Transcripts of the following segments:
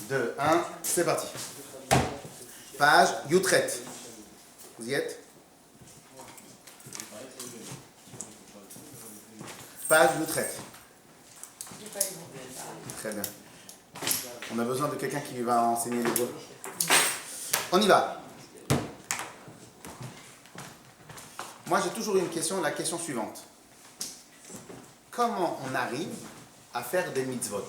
2, 1, c'est parti. Page Youtret. Vous y êtes? Page Youtret. Très bien. On a besoin de quelqu'un qui va enseigner les mots. On y va. Moi, j'ai toujours une question, la question suivante. Comment on arrive à faire des mitzvot?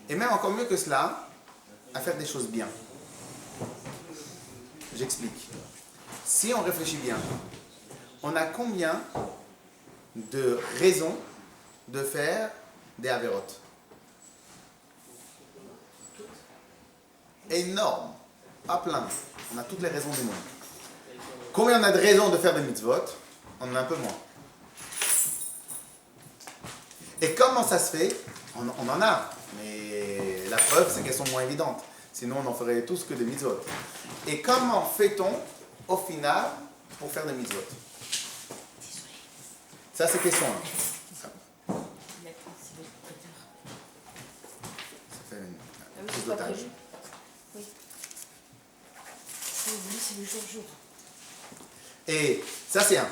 Et même encore mieux que cela, à faire des choses bien. J'explique. Si on réfléchit bien, on a combien de raisons de faire des avérotes? Énorme. Pas plein. On a toutes les raisons du monde. Combien on a de raisons de faire des mitzvot? On en a un peu moins. Et comment ça se fait? On en a. Mais la preuve, c'est qu'elles sont moins évidentes. Sinon, on en ferait tous que des mitzvot. Et comment fait-on, au final, pour faire des mitzvot? Ça, c'est question 1. Ça fait une prise d'otage. Oui. C'est le jour. Et ça, c'est un.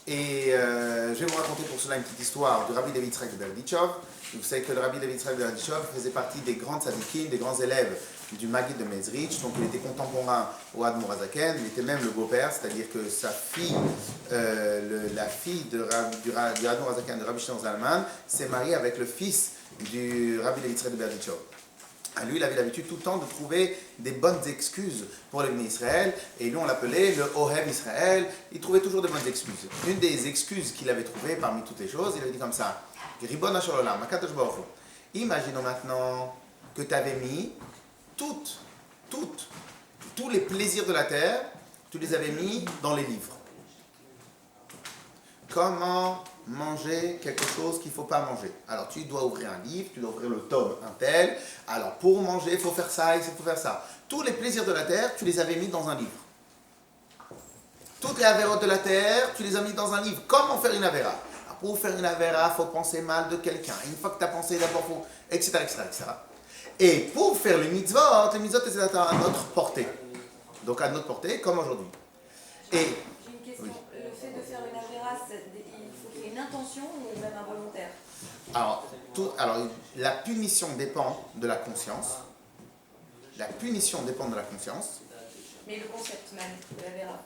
Et je vais vous raconter pour cela une petite histoire du Rabbi Levi Yitzhak de Berdichov. Vous savez que le Rabbi Levi Yitzhak de Berdichov faisait partie des grands tzadikim, des grands élèves du Maggid de Mezrich. Donc il était contemporain au Admor HaZaken. Il était même le beau-père, c'est-à-dire que sa fille, la fille du Admor HaZaken, de Rabbi Shimon Zalman, s'est mariée avec le fils du Rabbi Levi Yitzhak de Berdichov. Lui, il avait l'habitude tout le temps de trouver des bonnes excuses pour le Bnei Israël, et lui, on l'appelait le Ohev Israël. Il trouvait toujours de bonnes excuses. Une des excuses qu'il avait trouvées parmi toutes les choses, il avait dit comme ça: Ribon Shel Olam, Akadosh Baruch Hu, imaginons maintenant que tu avais mis tous les plaisirs de la terre, tu les avais mis dans les livres. Comment manger quelque chose qu'il ne faut pas manger? Alors tu dois ouvrir un livre, tu dois ouvrir le tome un tel. Alors pour manger, il faut faire ça, il faut faire ça. Tous les plaisirs de la terre, tu les avais mis dans un livre. Toutes les avérotes de la terre, tu les as mis dans un livre. Comment faire une avéra? Alors, pour faire une avéra, il faut penser mal de quelqu'un. Une fois que tu as pensé d'abord, faut... etc., etc., etc. Et pour faire les mitzvot, c'est à notre portée. Donc à notre portée, comme aujourd'hui. Et... J'ai une question. Oui. Le fait de faire une avéra, il faut qu'il y ait une intention ou même involontaire? Alors, la punition dépend de la conscience. La punition dépend de la conscience. Mais le concept même de l'avéra.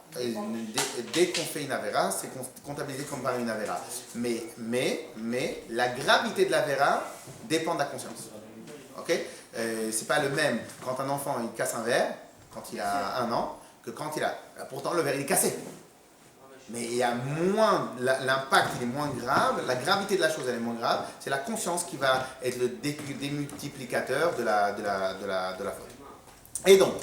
Dès qu'on fait une avéra, c'est comptabilisé comme par une avéra. Mais la gravité de l'avéra dépend de la conscience. Ok? C'est pas le même quand un enfant il casse un verre, quand il a 1 an, que quand il a... Pourtant, le verre il est cassé. Mais il y a moins, l'impact il est moins grave, la gravité de la chose elle est moins grave, c'est la conscience qui va être le démultiplicateur de la faute. Et donc,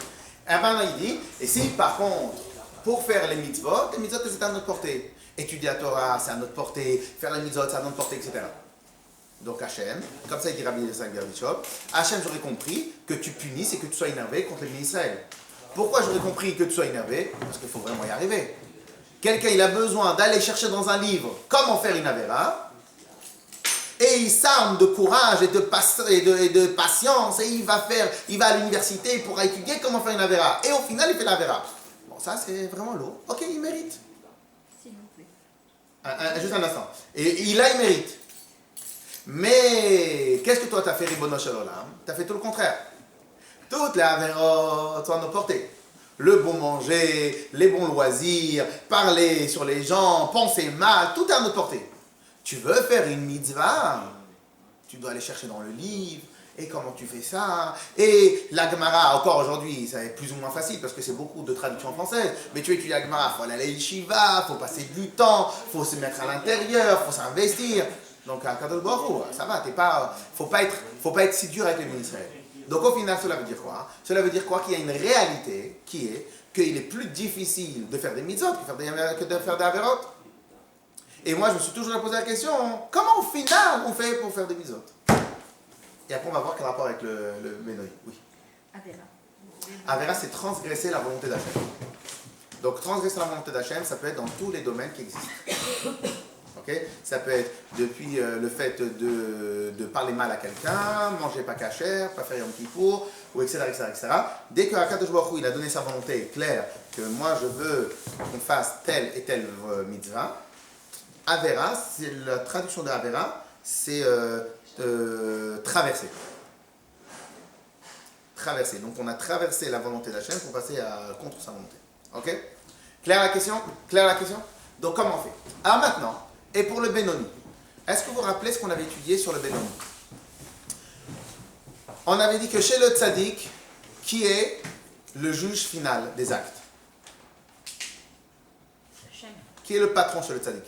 il dit, et si par contre, pour faire les mitzvot c'est à notre portée. Étudier la Torah, c'est à notre portée, faire les mitzvot, c'est à notre portée, etc. Donc Hachem, comme ça il dit Rabbi Yitzhak Berdichov, Hachem, j'aurais compris que tu punisses et que tu sois énervé contre les Bnei Israël. Pourquoi j'aurais compris que tu sois énervé? Parce qu'il faut vraiment y arriver. Quelqu'un, il a besoin d'aller chercher dans un livre comment faire une avéra, et il s'arme de courage et de patience, et il va à l'université pour étudier comment faire une avéra, et au final, il fait l'avéra. Bon, ça, c'est vraiment lourd. Ok, il mérite. S'il vous plaît. Juste un instant. Et il mérite. Mais, qu'est-ce que toi, tu as fait, Ribono Shel Olam? Tu as fait tout le contraire. Toutes les avérotes sont à nos portées. Le bon manger, les bons loisirs, parler sur les gens, penser mal, tout est à notre portée. Tu veux faire une mitzvah, tu dois aller chercher dans le livre, et comment tu fais ça? Et la Gemara, encore aujourd'hui, ça est plus ou moins facile, parce que c'est beaucoup de traductions françaises, mais tu étudies la Gemara, il faut aller à l'Yeshiva, il faut passer du temps, il faut se mettre à l'intérieur, il faut s'investir. Donc à Kadosh Baruch Hu, ça va, faut pas être si dur avec les ministères. Donc au final, cela veut dire quoi? Cela veut dire quoi? Qu'il y a une réalité qui est qu'il est plus difficile de faire des mitzvot que de faire des avérotes. Et moi, je me suis toujours posé la question, comment au final on fait pour faire des mitzvot? Et après, on va voir quel rapport avec le Ménoï. Oui. Avéra, c'est transgresser la volonté d'Hachem. Donc transgresser la volonté d'Hachem, ça peut être dans tous les domaines qui existent. Okay? Ça peut être depuis le fait de parler mal à quelqu'un, manger pas cachère, pas faire Yom Kippour, ou etc., etc., etc. Dès que Akadosh Baruch Hu, il a donné sa volonté claire que moi je veux qu'on fasse telle et telle mitzvah, Avera, c'est la traduction de Avera, c'est traverser. Traverser. Donc on a traversé la volonté d'Hachem pour passer contre sa volonté. Ok? Claire la question? Claire la question? Donc comment on fait? Alors maintenant, et pour le Benoni, est-ce que vous vous rappelez ce qu'on avait étudié sur le Benoni? On avait dit que chez le Tzaddik, qui est le juge final des actes? Qui est le patron chez le Tzaddik?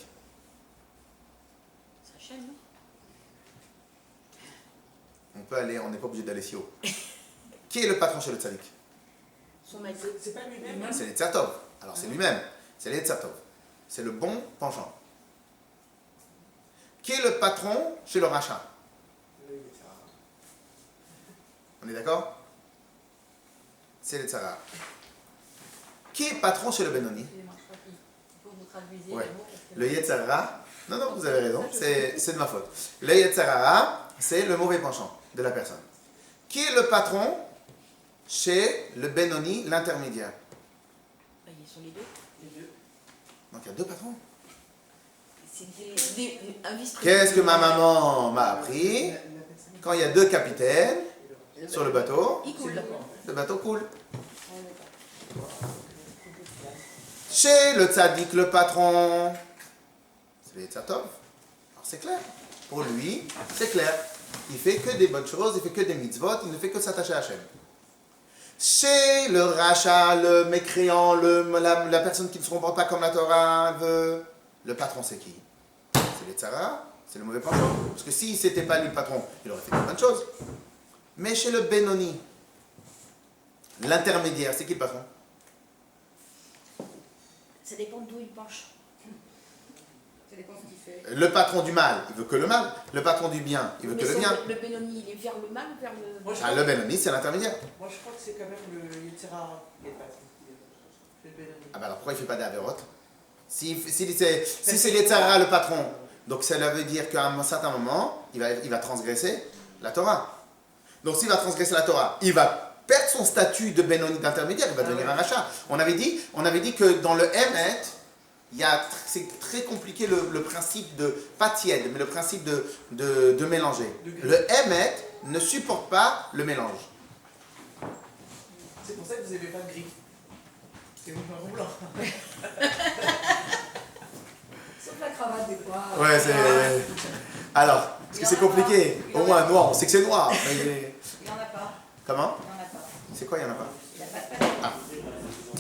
On peut aller, on n'est pas obligé d'aller si haut. Qui est le patron chez le Tzaddik? Son maître. C'est pas lui-même. C'est l'Yetzer Tov. Alors c'est lui-même. C'est l'Yetzer Tov. C'est le bon penchant. Qui est le patron chez le rachat? On est d'accord? C'est l'Yetzer Hara. Qui est patron chez le Benoni? Ouais. Le Yetzer Hara. Non, non, vous avez raison. C'est de ma faute. Le Yetzer Hara, c'est le mauvais penchant de la personne. Qui est le patron chez le Benoni, l'intermédiaire? Ils sont les deux. Donc il y a deux patrons. C'est un vice-président. Qu'est-ce que ma maman m'a appris? Quand il y a deux capitaines sur le bateau, Il coule. le bateau coule. Chez le tzaddik, le patron, c'est le Yetzer Tov. Alors c'est clair. Pour lui, c'est clair. Il fait que des bonnes choses, il fait que des mitzvot, il ne fait que s'attacher à Hachem. Chez le rachat, le mécréant, la personne qui ne se comporte pas comme la Torah veut, le patron c'est qui? C'est les tzara, c'est le mauvais penchant. Parce que si c'était pas lui le patron, il aurait fait de bonnes choses. Mais chez le Benoni, l'intermédiaire, c'est qui le patron? Ça dépend d'où il penche. Ça dépend ce qu'il fait. Le patron du mal, il veut que le mal. Le patron du bien, il veut que le bien. Le Benoni, il est vers le mal ou vers le... Moi, je Ah, crois le que- Benoni, c'est l'intermédiaire. Moi, je crois que c'est quand même le Yetzer Hara qui est le patron. C'est le Benoni. Ah ben alors pourquoi il ne fait pas d'Averot? Si c'est Yetzer Hara le patron, donc cela veut dire qu'à un certain moment, il va transgresser la Torah. Donc s'il va transgresser la Torah, il va perdre son statut de Benoni d'intermédiaire, il va devenir un rachat. On avait dit que dans le Emet, c'est très compliqué le principe de, pas tiède, mais le principe de mélanger. Le Emet ne supporte pas le mélange. C'est pour ça que vous n'avez pas de gris. C'est marron blanc. Sauf la cravate des fois. Ouais, c'est... Alors, est-ce que c'est compliqué? Au moins noir, on sait que c'est noir. Mais... Il n'y en a pas. Comment? Il n'y en a pas. C'est quoi, il n'y en a pas? Il n'y a pas de patron. Ah.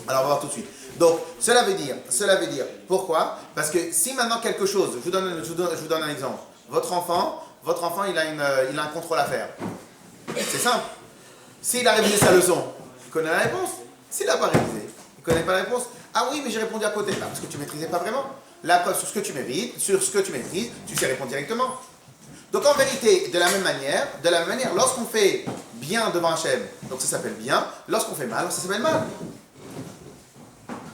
Alors, on va voir tout de suite. Donc, cela veut dire, pourquoi? Parce que si maintenant quelque chose, je vous donne un exemple. Votre enfant, il a un contrôle à faire. C'est simple. S'il a révisé sa leçon, il connaît la réponse. S'il n'a pas révisé, il ne connaît pas la réponse. Ah oui, mais j'ai répondu à côté. Bah, parce que tu ne maîtrisais pas vraiment. La preuve sur ce que tu maîtrises, tu sais répondre directement. Donc en vérité, de la même manière, lorsqu'on fait bien devant Hachem, donc ça s'appelle bien. Lorsqu'on fait mal, ça s'appelle mal.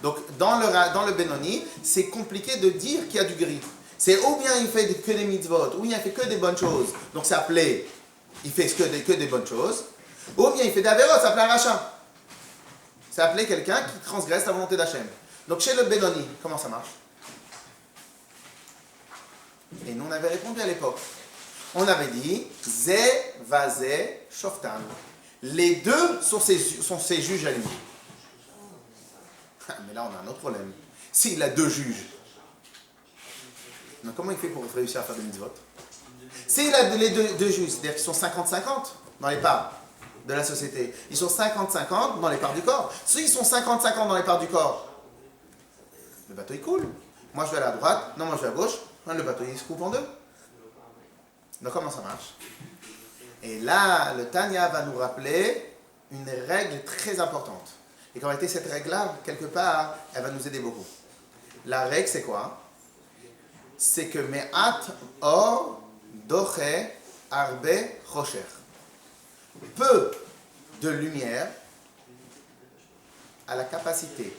Donc dans le Benoni, c'est compliqué de dire qu'il y a du gris. C'est ou bien il fait que des mitzvot, ou bien il fait que des bonnes choses. Donc ça appelait, il fait que des bonnes choses. Ou bien il fait d'Averot, ça s'appelait un rachat. Ça appelait quelqu'un qui transgresse la volonté d'Hachem. Donc chez le Benoni, comment ça marche? Et nous on avait répondu à l'époque. On avait dit Zé, Vazé, Shoftan. Les deux sont ses juges à lui. Mais là on a un autre problème. S'il a deux juges, donc comment il fait pour réussir à faire des mitzvot? S'il a les deux juges, c'est-à-dire qu'ils sont 50-50 dans les parts de la société, ils sont 50-50 dans les parts du corps. S'ils sont 50-50 dans les parts du corps, le bateau il coule. Moi je vais à la droite, non moi je vais à gauche, le bateau il se coupe en deux. Donc comment ça marche? Et là, le Tanya va nous rappeler une règle très importante. Et qu'en réalité, cette règle-là, quelque part, elle va nous aider beaucoup. La règle, c'est quoi? C'est que Me'at or doche arbe rocher. Peu de lumière a la capacité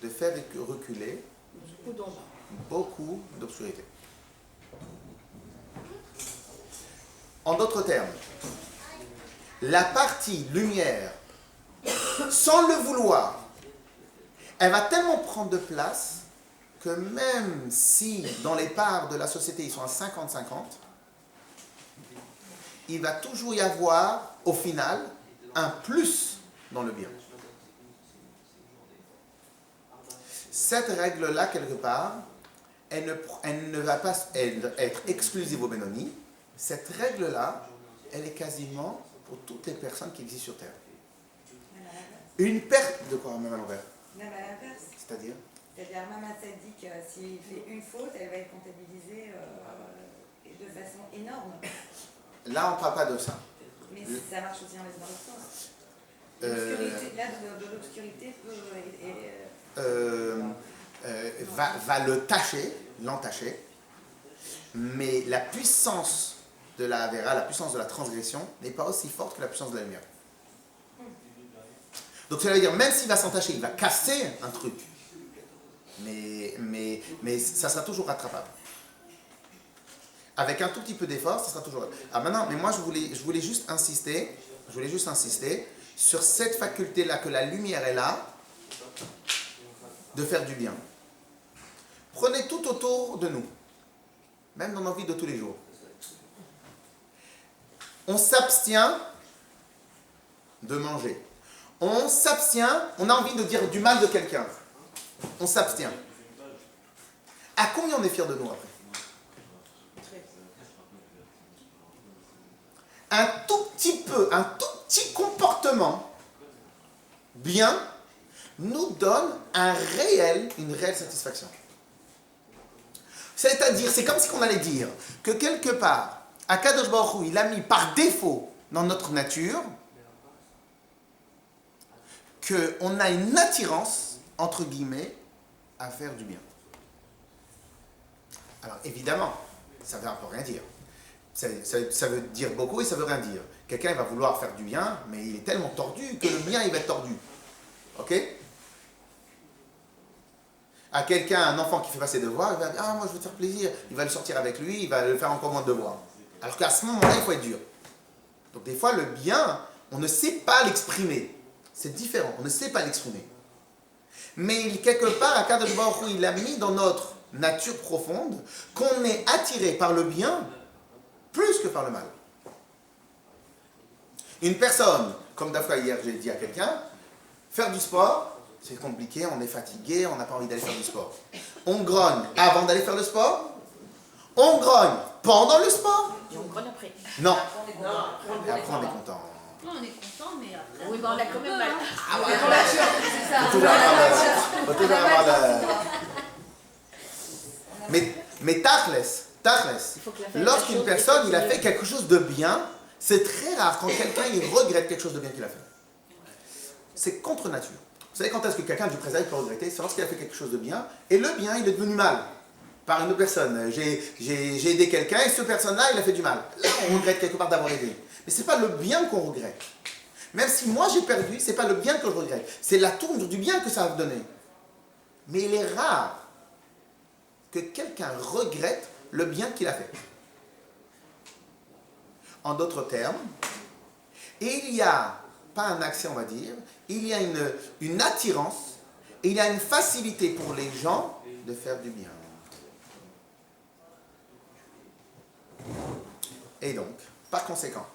de faire reculer Beaucoup d'ombre. beaucoup d'obscurité. En d'autres termes, la partie lumière, sans le vouloir, elle va tellement prendre de place que même si dans les parts de la société ils sont à 50-50, il va toujours y avoir au final un plus dans le bien. Cette règle-là, quelque part, elle ne va pas être exclusive au Benoni. Cette règle-là, elle est quasiment pour toutes les personnes qui existent sur Terre. Une perte de quoi, même à l'envers? Même à l'inverse. C'est-à-dire? C'est-à-dire, même un tzaddik, s'il fait une faute, elle va être comptabilisée de façon énorme. Là, on ne parle pas de ça. Mais ça marche aussi dans l'autre sens. L'obscurité, là, de l'obscurité va le tâcher, l'entacher, mais la puissance de la Avera, la puissance de la transgression, n'est pas aussi forte que la puissance de la lumière. Donc cela veut dire, même s'il va s'entacher, il va casser un truc, mais ça sera toujours rattrapable. Avec un tout petit peu d'effort, ça sera toujours... Ah maintenant, mais moi je voulais juste insister sur cette faculté-là que la lumière est là, de faire du bien. Prenez tout autour de nous, même dans nos vies de tous les jours. On s'abstient de manger. On s'abstient, on a envie de dire du mal de quelqu'un. On s'abstient. À combien on est fier de nous après? Un tout petit comportement bien nous donne une réelle satisfaction. C'est-à-dire, c'est comme si on allait dire que quelque part, Akadosh Baruch Hu, il a mis par défaut dans notre nature qu'on a une attirance, entre guillemets, à faire du bien. Alors évidemment, ça ne veut un peu rien dire. Ça veut dire beaucoup et ça veut rien dire. Quelqu'un va vouloir faire du bien, mais il est tellement tordu que le bien, il va être tordu. Ok? À quelqu'un, un enfant qui fait pas ses devoirs, il va dire, ah, moi je veux te faire plaisir. Il va le sortir avec lui, il va le faire encore moins de devoirs. Alors qu'à ce moment-là, il faut être dur. Donc des fois, le bien, on ne sait pas l'exprimer. C'est différent, on ne sait pas l'exprimer. Mais quelque part, Akadosh Baruch Hu, il a mis dans notre nature profonde qu'on est attiré par le bien plus que par le mal. Une personne, comme d'afra hier j'ai dit à quelqu'un, faire du sport, c'est compliqué, on est fatigué, on n'a pas envie d'aller faire du sport. On grogne avant d'aller faire le sport, on grogne pendant le sport. Et on grogne après. Non. Et après on est content. Non, on est content, mais après. Oui, ben on a quand même mal. Ah ouais, c'est ça. faut toujours avoir mais tachles, Il faut que la fête lorsqu'une fasse personne chose il a de fait quelque chose de bien, c'est très rare quand quelqu'un il regrette quelque chose de bien qu'il a fait. C'est contre nature. Vous savez quand est-ce que quelqu'un du présent peut regretter? C'est lorsqu'il a fait quelque chose de bien et le bien il est devenu mal par une autre personne. J'ai aidé quelqu'un et cette personne-là il a fait du mal. Là on regrette quelque part d'avoir aidé. Mais c'est pas le bien qu'on regrette. Même si moi j'ai perdu, c'est pas le bien que je regrette. C'est la tourne du bien que ça a donné. Mais il est rare que quelqu'un regrette le bien qu'il a fait. En d'autres termes, il y a, pas un accès on va dire, il y a une attirance, et il y a une facilité pour les gens de faire du bien. Et donc, par conséquent,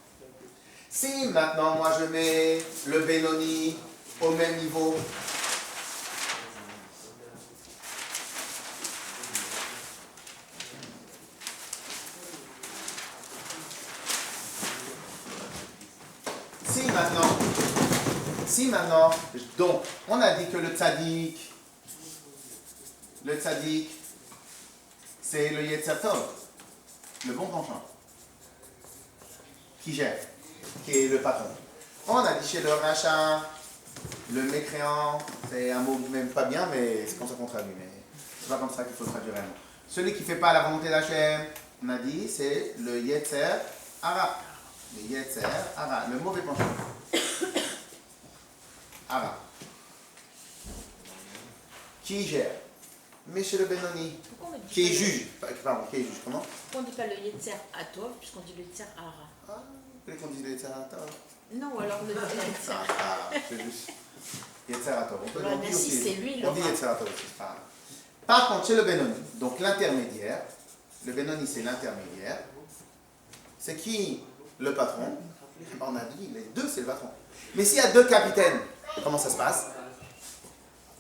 si maintenant moi je mets le Benoni au même niveau, si maintenant, donc on a dit que le tzaddik, c'est le Yetzer Tov, le bon penchant, qui gère, qui est le patron. On a dit chez le rachat, le mécréant, c'est un mot même pas bien, mais c'est comme ça qu'on traduit, mais c'est pas comme ça qu'il faut traduire réellement. Celui qui ne fait pas la volonté d'Hachem, on a dit, c'est le Yetzer Hara. Le Yetzer Hara, le mauvais penchant. Hara. Qui gère. mais chez le Benoni, Pourquoi on ne dit qui est pas le- juge. Pardon, qui est juge, comment? Pourquoi on ne dit pas le Yetzer Atov, puisqu'on dit le Yetzer Hara? Ah, vous voulez qu'on dise le Yetzerator? Non, ou alors le Yetzer. C'est juste. Yetzerator. On peut Ouais, le mais dire si aussi. c'est lui, il On dit aura. Yetzerator aussi, c'est pas grave. Par contre, chez le Benoni, donc l'intermédiaire, le Benoni c'est l'intermédiaire, c'est qui le patron? Eh ben, on a dit, les deux c'est le patron. Mais s'il y a deux capitaines, comment ça se passe?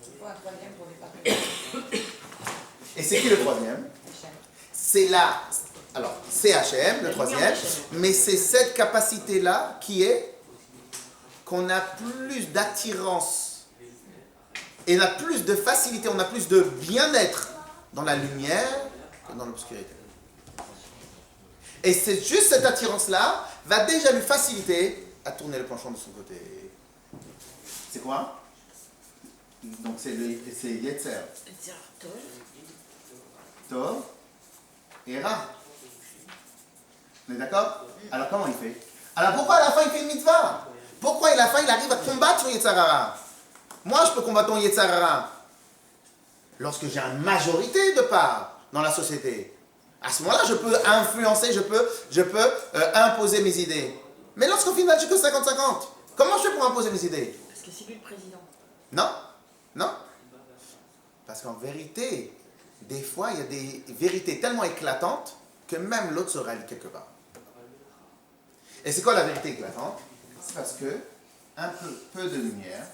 Il faut un troisième pour les partenaires. Et c'est qui le troisième? C'est là, alors c'est HM, le troisième, mais c'est cette capacité-là qui est qu'on a plus d'attirance et on a plus de facilité, on a plus de bien-être dans la lumière que dans l'obscurité. Et c'est juste cette attirance-là va déjà lui faciliter à tourner le penchant de son côté. C'est quoi? Donc c'est Yetzer, Yetzer Tov. Tov et Ra. On est d'accord? Alors comment il fait? Alors pourquoi à la fin il fait une mitzvah? Pourquoi à la fin il arrive à combattre son Yetzer Hara? Moi je peux combattre mon Yetzer Hara lorsque j'ai une majorité de part dans la société. À ce moment-là je peux influencer, je peux imposer mes idées. Mais lorsqu'au final j'ai que 50-50, comment je fais pour imposer mes idées? Parce que c'est lui le président. Non, non. Parce qu'en vérité, des fois, il y a des vérités tellement éclatantes que même l'autre se rallie quelque part. Et c'est quoi la vérité éclatante? C'est parce que un peu de lumière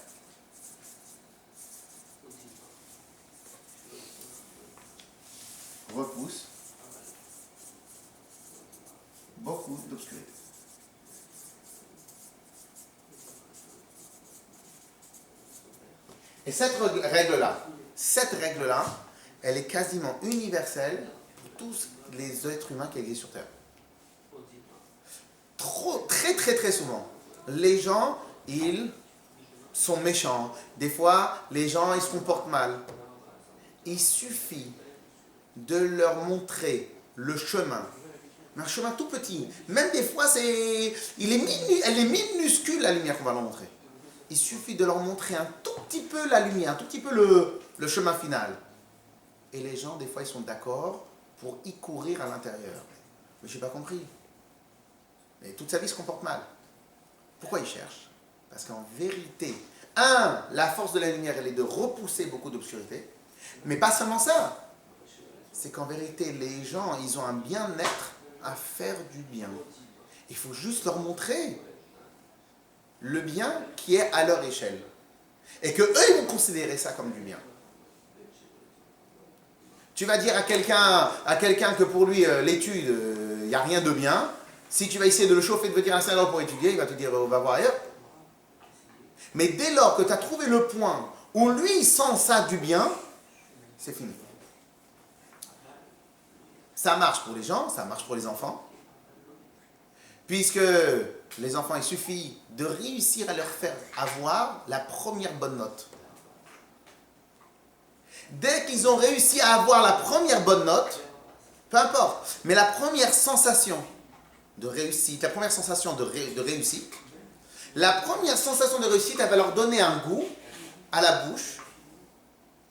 repousse beaucoup d'obscurité. Et cette règle-là, elle est quasiment universelle pour tous les êtres humains qui existent sur Terre. Très souvent, les gens, ils sont méchants. Des fois, les gens, ils se comportent mal. Il suffit de leur montrer le chemin. Mais un chemin tout petit. Même des fois, elle est minuscule, la lumière qu'on va leur montrer. Il suffit de leur montrer un tout petit peu la lumière, un tout petit peu le chemin final. Et les gens, des fois, ils sont d'accord pour y courir à l'intérieur. Mais je n'ai pas compris. Mais toute sa vie se comporte mal. Pourquoi ils cherchent? Parce qu'en vérité, la force de la lumière, elle est de repousser beaucoup d'obscurité. Mais pas seulement ça. C'est qu'en vérité, les gens, ils ont un bien-être à faire du bien. Il faut juste leur montrer le bien qui est à leur échelle. Et que eux, ils vont considérer ça comme du bien. Tu vas dire à quelqu'un que pour lui, l'étude, il n'y a rien de bien. Si tu vas essayer de le chauffer, de venir à Saint-Laurent pour étudier, il va te dire, on va voir ailleurs. Mais dès lors que tu as trouvé le point où lui, il sent ça du bien, c'est fini. Ça marche pour les gens, ça marche pour les enfants. Puisque les enfants, il suffit de réussir à leur faire avoir la première bonne note. Dès qu'ils ont réussi à avoir la première bonne note, peu importe, mais la première sensation de réussite, la première sensation de réussite, elle va leur donner un goût à la bouche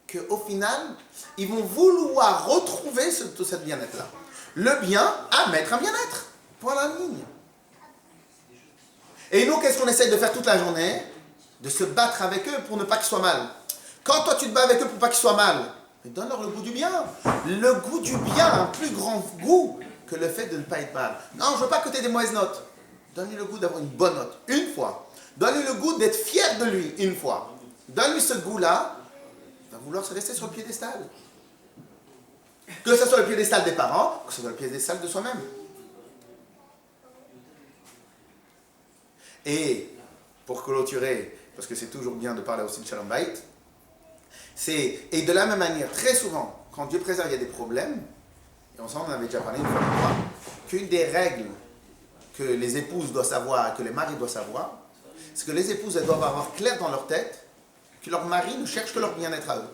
qu'au final, ils vont vouloir retrouver tout ce bien-être-là. Le bien à mettre un bien-être. Point la ligne. Et nous, qu'est-ce qu'on essaye de faire toute la journée? De se battre avec eux pour ne pas qu'ils soient mal. Quand toi, tu te bats avec eux pour pas qu'ils soient mal, donne-leur le goût du bien. Le goût du bien, un plus grand goût que le fait de ne pas être mal. Non, je ne veux pas que tu aies des mauvaises notes. Donne-lui le goût d'avoir une bonne note, une fois. Donne-lui le goût d'être fier de lui, une fois. Donne-lui ce goût-là, il va vouloir se rester sur le piédestal. Que ce soit le piédestal des parents, que ce soit le piédestal de soi-même. Et pour clôturer, parce que c'est toujours bien de parler aussi de Shalom Bayit, et de la même manière, très souvent, quand Dieu préserve, il y a des problèmes, et ensemble on avait déjà parlé une fois, qu'une des règles que les épouses doivent savoir, que les maris doivent savoir, c'est que les épouses, elles doivent avoir clair dans leur tête que leur mari ne cherche que leur bien-être à eux.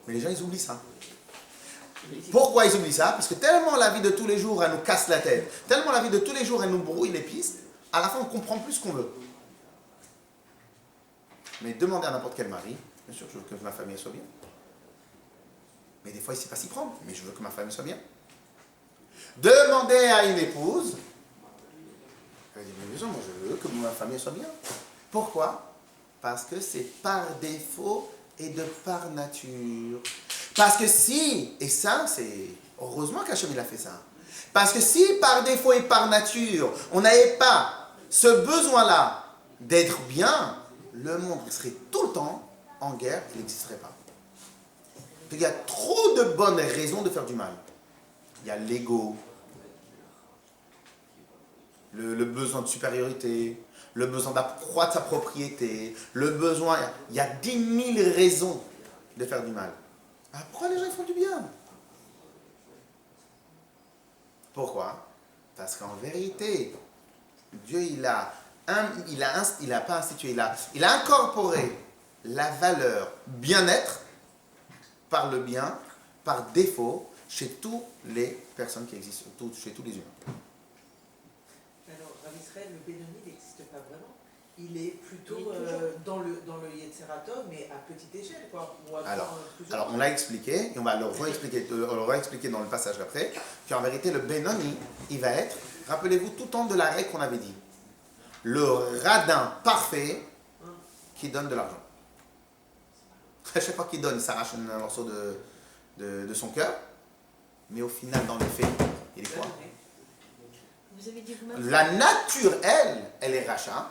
Mais les gens, ils oublient ça. Pourquoi ils oublient ça? Parce que tellement la vie de tous les jours, elle nous casse la tête, tellement la vie de tous les jours, elle nous brouille les pistes, à la fin, on ne comprend plus ce qu'on veut. Mais demandez à n'importe quel mari, bien sûr, je veux que ma famille soit bien. Mais des fois, il ne sait pas s'y prendre. Mais je veux que ma famille soit bien. Demander à une épouse, elle dit, mais moi je veux que ma famille soit bien. Pourquoi? Parce que c'est par défaut et de par nature. Parce que si, et ça c'est, heureusement qu'Hachem il a fait ça. Parce que si par défaut et par nature, on n'avait pas ce besoin-là d'être bien, le monde serait tout le temps en guerre, il n'existerait pas. Il y a trop de bonnes raisons de faire du mal. Il y a l'ego, le besoin de supériorité, le besoin d'accroître sa propriété, le besoin... Il y a 10 000 raisons de faire du mal. Alors pourquoi les gens font du bien? Pourquoi? Parce qu'en vérité, Dieu, il a incorporé la valeur bien-être par le bien, par défaut, chez toutes les personnes qui existent, chez tous les humains. Alors, Rav Israël, le Benoni n'existe pas vraiment. Il est plutôt dans le Yetzeratov, mais à petite échelle, quoi. Alors, on l'a expliqué, et on va le réexpliquer dans le passage d'après, qu'en vérité, le Benoni, il va être, rappelez-vous tout le temps de la règle qu'on avait dit, le radin parfait qui donne de l'argent. À chaque fois qu'il donne, il s'arrache un morceau de son cœur, mais au final, dans les faits, il est quoi? Vous avez dit vous-même. La nature, elle est rachat.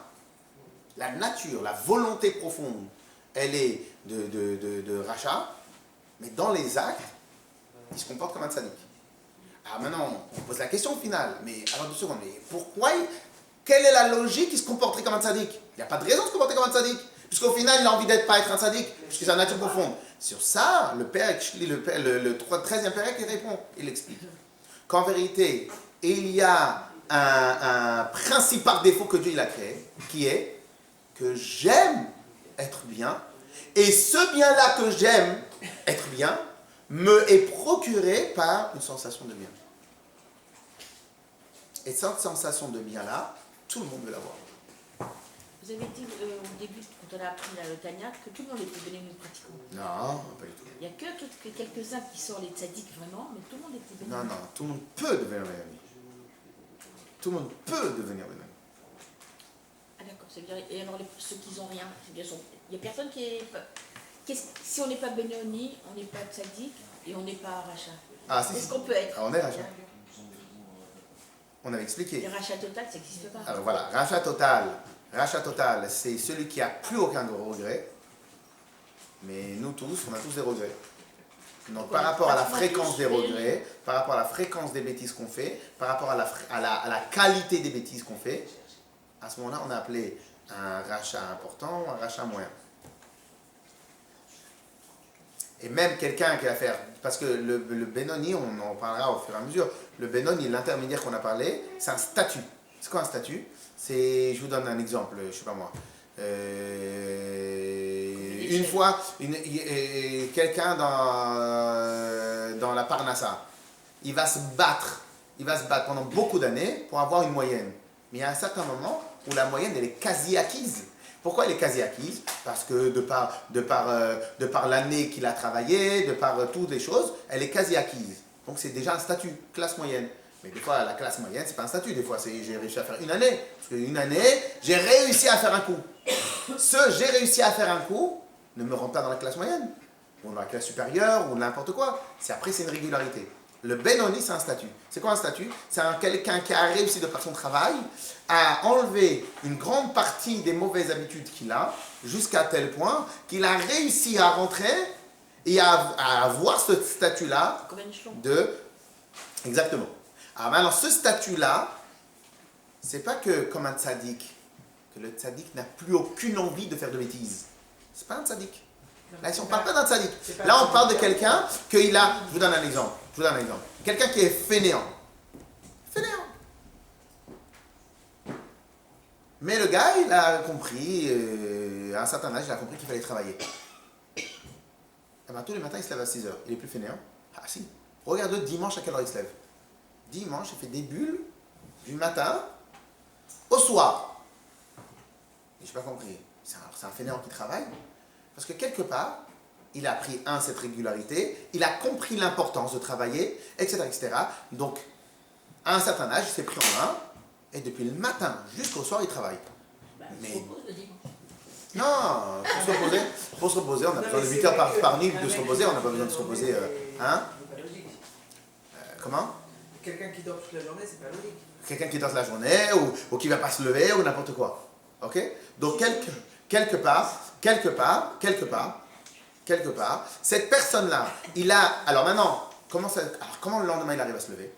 La nature, la volonté profonde, elle est de rachat, mais dans les actes, il se comporte comme un tzaddik. Alors maintenant, on pose la question au final, mais alors 2 secondes, mais pourquoi, quelle est la logique qui se comporterait comme un tzaddik? Il n'y a pas de raison de se comporter comme un tzaddik, puisqu'au final, il a envie d'être pas être un tzaddik, puisque c'est la nature profonde. Sur ça, le 13e père, il répond, il explique. Qu'en vérité, il y a un principe par défaut que Dieu il a créé, qui est que j'aime être bien, et ce bien-là que j'aime être bien, me est procuré par une sensation de bien. Et cette sensation de bien-là, tout le monde veut l'avoir. Vous avez dit au début, quand on a appris le Tanya, que tout le monde était bénévole pratiquement. Non, pas du tout. Il n'y a que quelques-uns qui sont les tzaddiks vraiment, mais tout le monde était bénévole. Non, tout le monde peut devenir bénévole. Tout le monde peut devenir bénévole. Ah d'accord, c'est bien. Et alors ceux qui n'ont rien, c'est bien sûr. Il n'y a personne qui est... Si on n'est pas bénéoni, on n'est pas tzaddik et on n'est pas rachat. Ah, si. Est-ce qu'on peut être? Alors, on est rachat. On avait expliqué. Les rachats total, ça n'existe pas. Alors voilà, rachat total, c'est celui qui n'a plus aucun regret. Mais nous tous, on a tous des regrets. Donc par rapport à la fréquence des regrets, par rapport à la fréquence des bêtises qu'on fait, par rapport à la qualité des bêtises qu'on fait, à ce moment-là, on a appelé un rachat important ou un rachat moyen. Et même quelqu'un qui va faire, parce que le Benoni, on en parlera au fur et à mesure, le Benoni, l'intermédiaire qu'on a parlé, c'est un statut. C'est quoi un statut? C'est, je vous donne un exemple, je ne sais pas moi. Une fois, quelqu'un dans la Parnassa, il va se battre pendant beaucoup d'années pour avoir une moyenne. Mais il y a un certain moment où la moyenne, elle est quasi acquise. Pourquoi elle est quasi acquise? Parce que de par l'année qu'il a travaillé, de par toutes les choses, elle est quasi acquise. Donc c'est déjà un statut, classe moyenne. Mais des fois, la classe moyenne, c'est pas un statut. Des fois, c'est j'ai réussi à faire une année. Parce qu'une année, j'ai réussi à faire un coup. J'ai réussi à faire un coup ne me rentre pas dans la classe moyenne, ou dans la classe supérieure, ou n'importe quoi. Après, c'est une régularité. Le Benoni, c'est un statut. C'est quoi un statut? C'est quelqu'un qui a réussi de par son travail à enlever une grande partie des mauvaises habitudes qu'il a, jusqu'à tel point qu'il a réussi à rentrer et à avoir ce statut-là de... Exactement. Alors maintenant, ce statut-là, c'est pas que comme un tzaddik, que le tzaddik n'a plus aucune envie de faire de bêtises. C'est pas un tzaddik. Là, si on ne parle pas d'un tzaddik. Là, on parle de quelqu'un qu'il a... Je vous donne un exemple. Quelqu'un qui est fainéant. Mais le gars, il a compris, à un certain âge, il a compris qu'il fallait travailler. Et ben, tous les matins, il se lève à 6h. Il est plus fainéant. Ah si. Regarde dimanche à quelle heure il se lève. Dimanche, il fait des bulles du matin au soir. Et je n'ai pas compris. C'est un fainéant qui travaille. Parce que quelque part, il a appris, cette régularité, il a compris l'importance de travailler, etc., etc. Donc, à un certain âge, il s'est pris en main, et depuis le matin jusqu'au soir, il travaille. Mais... Non, pour se reposer, on a besoin de 8 heures par nuit de se reposer, on n'a pas besoin de se reposer. Hein? Comment? Quelqu'un qui dort toute la journée, c'est pas logique. Quelqu'un qui dort la journée, ou qui ne va pas se lever, ou n'importe quoi. Ok? Donc, quelque part, cette personne-là, il a... Alors maintenant, comment le lendemain il arrive à se lever?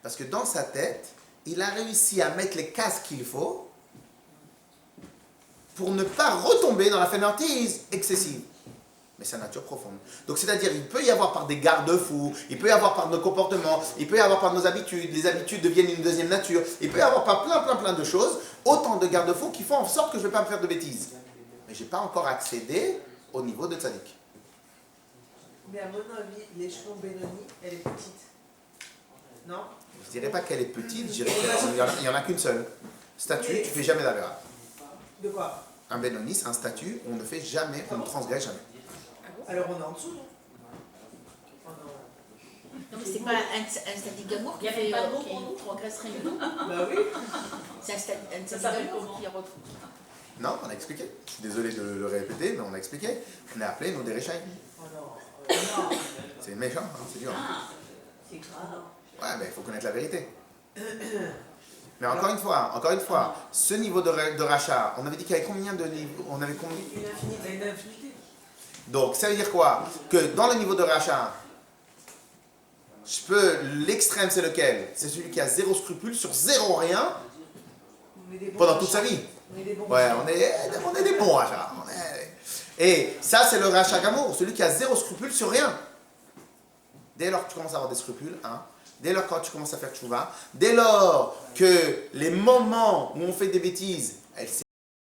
Parce que dans sa tête, il a réussi à mettre les cases qu'il faut pour ne pas retomber dans la fainéantise excessive. Mais c'est la nature profonde. Donc c'est-à-dire, il peut y avoir par des garde-fous, il peut y avoir par nos comportements, il peut y avoir par nos habitudes, les habitudes deviennent une deuxième nature, il peut y avoir par plein de choses, autant de garde-fous qui font en sorte que je ne vais pas me faire de bêtises. Mais je n'ai pas encore accédé au niveau de tzaddik. Mais à mon avis, l'échelon Benoni, elle est petite. Non? Je ne dirais pas qu'elle est petite, je dirais qu'il n'y en a qu'une seule. Statut, tu ne fais jamais d'Avera. De quoi? Un Benoni, c'est un statut, on ne fait jamais, on ne transgresse jamais. Alors on est en dessous, non? Non, mais c'est pas un statut d'amour qui fait qui progresse rien du tout. Bah oui. C'est un statut d'amour qui retrouve. Non, on a expliqué. Je suis désolé de le répéter, mais on a expliqué. On est appelé nous des Réchaïm. Oh non. Non. C'est méchant, hein, c'est dur. C'est grave. Ouais, mais il faut connaître la vérité. Mais encore une fois, ce niveau de rachat, on avait dit qu'il y avait combien de niveaux? On avait combien? Une infinité. Donc, ça veut dire quoi? Que dans le niveau de rachat, l'extrême c'est lequel? C'est celui qui a zéro scrupule sur zéro rien pendant toute sa vie. On est des bons. Ouais, on est des bons rachats. Et ça, c'est le rachat gamour, celui qui a zéro scrupule sur rien. Dès lors que tu commences à avoir des scrupules, dès lors que tu commences à faire tchouva, dès lors que les moments où on fait des bêtises, elles